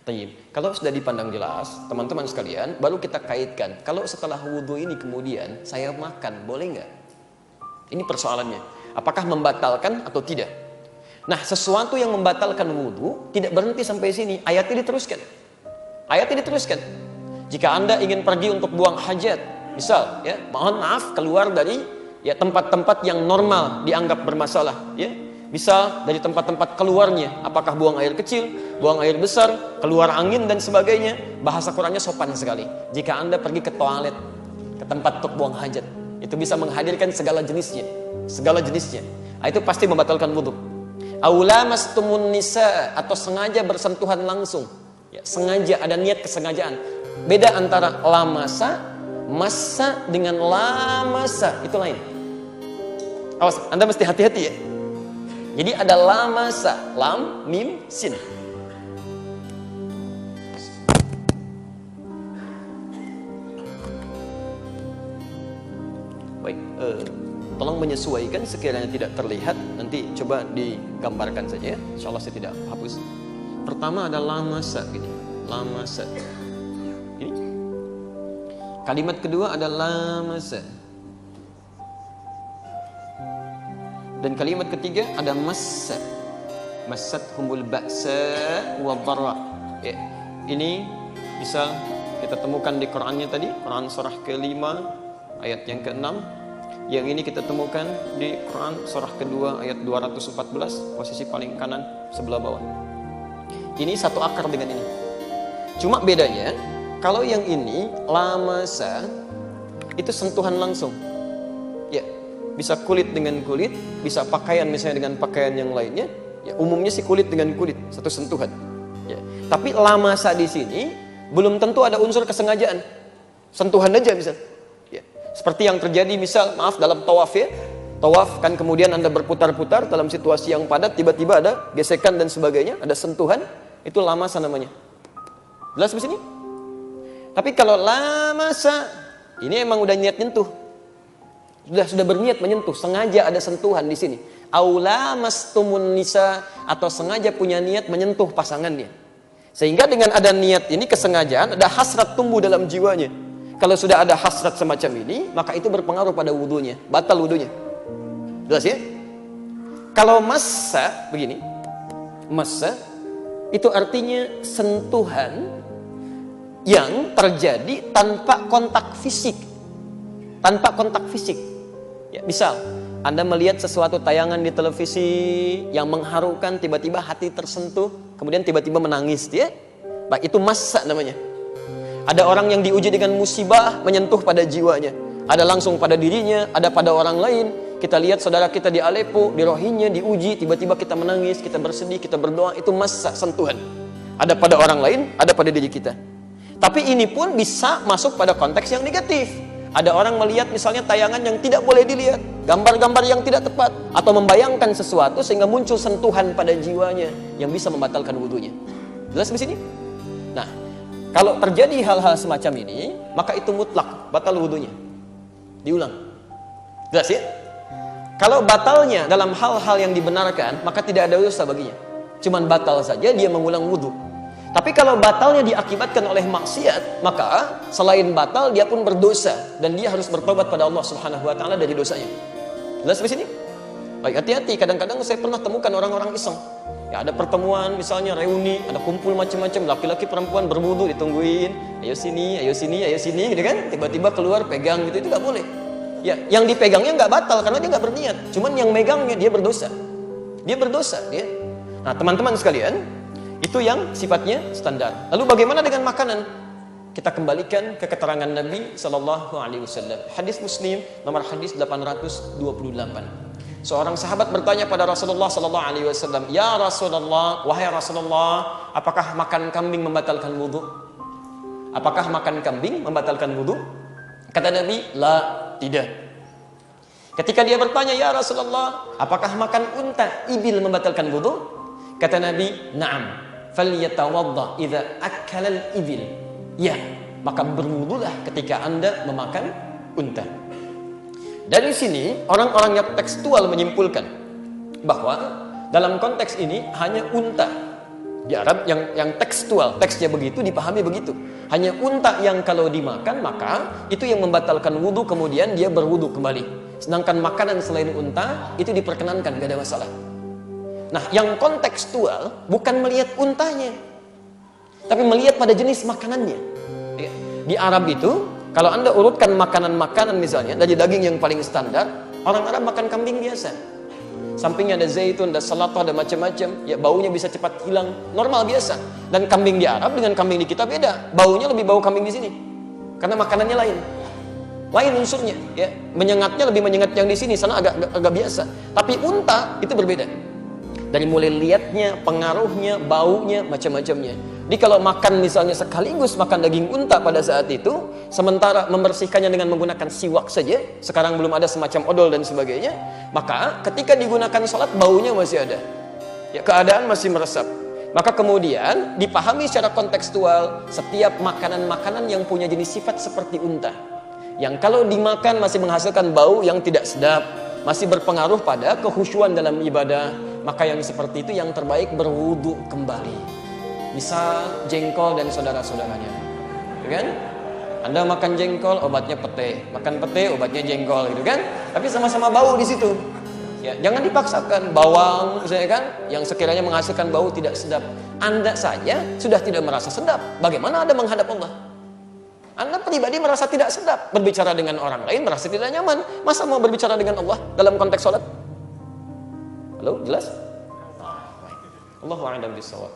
Tayyib. Kalau sudah dipandang jelas, teman-teman sekalian, baru kita kaitkan. Kalau setelah wudhu ini kemudian saya makan, boleh nggak? Ini persoalannya. Apakah membatalkan atau tidak? Nah, sesuatu yang membatalkan wudhu tidak berhenti sampai sini. Ayatnya diteruskan. Ayatnya diteruskan. Jika Anda ingin pergi untuk buang hajat, misal, ya, mohon maaf, keluar dari ya tempat-tempat yang normal dianggap bermasalah, ya. Misal dari tempat-tempat keluarnya, apakah buang air kecil, buang air besar, keluar angin dan sebagainya, bahasa Qurannya sopan sekali. Jika Anda pergi ke toilet, ke tempat untuk buang hajat, itu bisa menghadirkan segala jenisnya, itu pasti membatalkan wudhu. Aula mastumun nisa, atau sengaja bersentuhan langsung, ya, sengaja, ada niat kesengajaan. Beda antara lamasa, massa dengan lamasa, itu lain. Awas, Anda mesti hati-hati ya. Jadi ada lamasa, lam, mim, sin. Baik, tolong menyesuaikan sekiranya tidak terlihat. Nanti coba digambarkan saja ya. Insyaallah saya tidak hapus. Pertama ada lamasa gini, lamasa. Ini. Kalimat kedua ada lamasa. Dan kalimat ketiga ada massa. Massat humul ba'sa wa dharra. Ya. Ini bisa kita temukan di Qur'annya tadi, Quran surah ke-5 ayat yang ke-6. Yang ini kita temukan di Quran surah kedua ayat 214, posisi paling kanan sebelah bawah. Ini satu akar dengan ini. Cuma bedanya, kalau yang ini lamasa itu sentuhan langsung. Ya, bisa kulit dengan kulit, bisa pakaian misalnya dengan pakaian yang lainnya. Ya, umumnya sih kulit dengan kulit, satu sentuhan. Ya. Tapi lamasa di sini belum tentu ada unsur kesengajaan. Sentuhan aja misal. Ya. Seperti yang terjadi misal, maaf, dalam tawaf ya. Tawaf kan kemudian Anda berputar-putar dalam situasi yang padat, tiba-tiba ada gesekan dan sebagainya, ada sentuhan, itu lamasa namanya. Jelas di sini? Tapi kalau lamasa, ini emang udah niat nyentuh. Sudah berniat menyentuh, sengaja ada sentuhan di sini. Aula mastumun nisa, atau sengaja punya niat menyentuh pasangannya. Sehingga dengan ada niat ini, kesengajaan, ada hasrat tumbuh dalam jiwanya. Kalau sudah ada hasrat semacam ini, maka itu berpengaruh pada wudunya, batal wudunya. Jelas ya? Kalau massa begini, massa itu artinya sentuhan yang terjadi tanpa kontak fisik. Tanpa kontak fisik. Ya, misal Anda melihat sesuatu tayangan di televisi yang mengharukan, tiba-tiba hati tersentuh, kemudian tiba-tiba menangis, ya. Baik, itu massa namanya. Ada orang yang diuji dengan musibah menyentuh pada jiwanya. Ada langsung pada dirinya, ada pada orang lain. Kita lihat saudara kita di Aleppo, di Rohingya diuji, tiba-tiba kita menangis, kita bersedih, kita berdoa, itu massa, sentuhan. Ada pada orang lain, ada pada diri kita. Tapi ini pun bisa masuk pada konteks yang negatif. Ada orang melihat misalnya tayangan yang tidak boleh dilihat, gambar-gambar yang tidak tepat, atau membayangkan sesuatu sehingga muncul sentuhan pada jiwanya yang bisa membatalkan wudunya. Jelas di sini? Nah, kalau terjadi hal-hal semacam ini, maka itu mutlak batal wudunya. Diulang. Jelas ya? Kalau batalnya dalam hal-hal yang dibenarkan, maka tidak ada dosa baginya. Cuman batal saja dia mengulang wudu. Tapi kalau batalnya diakibatkan oleh maksiat, maka selain batal dia pun berdosa dan dia harus bertobat pada Allah Subhanahu wa taala dari dosanya. Jelas di sini? Baik, hati-hati, kadang-kadang saya pernah temukan orang-orang iseng. Ya, ada pertemuan misalnya reuni, ada kumpul macam-macam, laki-laki perempuan berwudu ditungguin, ayo sini, ayo sini, ayo sini gitu kan. Tiba-tiba keluar pegang gitu, itu enggak boleh. Ya, yang dipegangnya enggak batal karena dia enggak berniat. Cuman yang megangnya dia berdosa. Dia berdosa, ya. Nah, teman-teman sekalian, itu yang sifatnya standar. Lalu bagaimana dengan makanan? Kita kembalikan ke keterangan Nabi sallallahu alaihi wasallam. Hadis Muslim nomor hadis 828. Seorang sahabat bertanya pada Rasulullah sallallahu alaihi wasallam, "Ya Rasulullah, wahai Rasulullah, apakah makan kambing membatalkan wudu?" Apakah makan kambing membatalkan wudu? Kata Nabi, "La, tidak." Ketika dia bertanya, "Ya Rasulullah, apakah makan unta, ibil membatalkan wudu?" Kata Nabi, "Na'am. Falyatawadda idza akala al-ibil." Ya, maka berwudulah ketika Anda memakan unta. Dari sini orang-orang yang tekstual menyimpulkan bahwa dalam konteks ini hanya unta Di Arab yang tekstual, teksnya begitu, dipahami begitu. Hanya unta yang kalau dimakan, maka itu yang membatalkan wudhu, kemudian dia berwudhu kembali. Sedangkan makanan selain unta, itu diperkenankan, gak ada masalah. Nah, yang kontekstual bukan melihat untanya, tapi melihat pada jenis makanannya. Di Arab itu, kalau Anda urutkan makanan-makanan misalnya, dari daging yang paling standar, orang Arab makan kambing biasa. Sampingnya ada zaitun, ada salata, ada macam-macam. Ya, baunya bisa cepat hilang, normal biasa. Dan kambing di Arab dengan kambing di kita beda. Baunya lebih bau kambing di sini, karena makanannya lain unsurnya. Ya, menyengatnya lebih menyengat yang di sini, sana agak biasa. Tapi unta itu berbeda. Dari mulai lihatnya, pengaruhnya, baunya, macam-macamnya. Jadi kalau makan misalnya sekaligus makan daging unta pada saat itu, sementara membersihkannya dengan menggunakan siwak saja, sekarang belum ada semacam odol dan sebagainya, maka ketika digunakan sholat baunya masih ada. Ya, keadaan masih meresap. Maka kemudian dipahami secara kontekstual setiap makanan-makanan yang punya jenis sifat seperti unta, yang kalau dimakan masih menghasilkan bau yang tidak sedap, masih berpengaruh pada kekhusyuan dalam ibadah, maka yang seperti itu yang terbaik berwudu kembali. Misal jengkol dan saudara-saudaranya, ya kan? Anda makan jengkol, obatnya pete, makan pete, obatnya jengkol, gitu kan? Tapi sama-sama bau di situ. Ya, jangan dipaksakan. Bawang, misalnya kan, yang sekiranya menghasilkan bau tidak sedap. Anda saja sudah tidak merasa sedap. Bagaimana Anda menghadap Allah? Anda pribadi merasa tidak sedap, berbicara dengan orang lain merasa tidak nyaman. Masa mau berbicara dengan Allah dalam konteks sholat? Halo, jelas? Allahu a'lam bishawab.